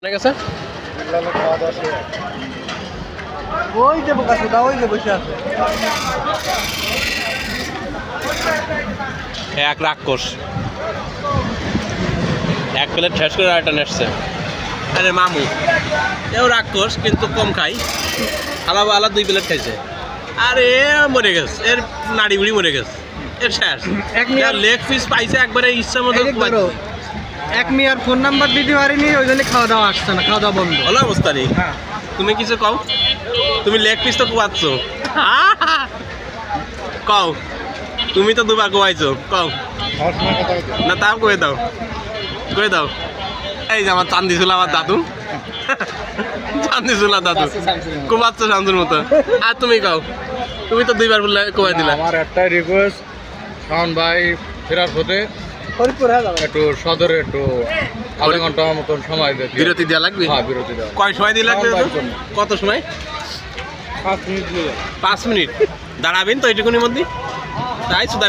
অনেক আছে ওই যে বোকা সুদা ওই যে বসে আছে এক রাক্ষস এক প্লেট শেষ করে আরেকটা নেসছে। আরে মামু এও রাক্ষস কিন্তু কম খাই, আলাদা আলাদা 2 প্লেট খাইছে। আরে মরে গেছে, এর নাড়ি বুড়ি মরে গেছে, এর শেষ। লেগ পিস পাইছে একবারে ইচ্ছা মতো। এক মিয়ার ফোন নাম্বার দিতে পারিনি, ওই জন্য খাওয়া দাওয়া আসছে না, খাওয়া দাওয়া বন্ধ ভালো অবস্থা নেই। তুমি কিছু কও, তুমি লেগ পিস তো কুয়াচ্ছ, কও তুমি তো 2বার কুয়াইছো, কও না তাও কয়ে দাও, কয়ে দাও। এই যে আমার চান্দি ছিল আমার দাদু, চান্দি ছিল দাদু কুমাচ্ছ শান্তর মতো। আর তুমি কও, তুমি তো 2বার বললে কুয়াই দিলা। আমার একটাই রিকোয়েস্ট, শাওন ভাই ফেরার পথে একটু সদরে একটু আধা ঘন্টা মতন সময় দেয়, বিরতি দেওয়া লাগবে। হ্যাঁ বিরতি দেওয়া। কয় সময় দিয়ে লাগবে? কত সময়? 5 মিনিট 5 মিনিট দাঁড়াবেন তো এইটুকুনির মধ্যে, তাই শুধু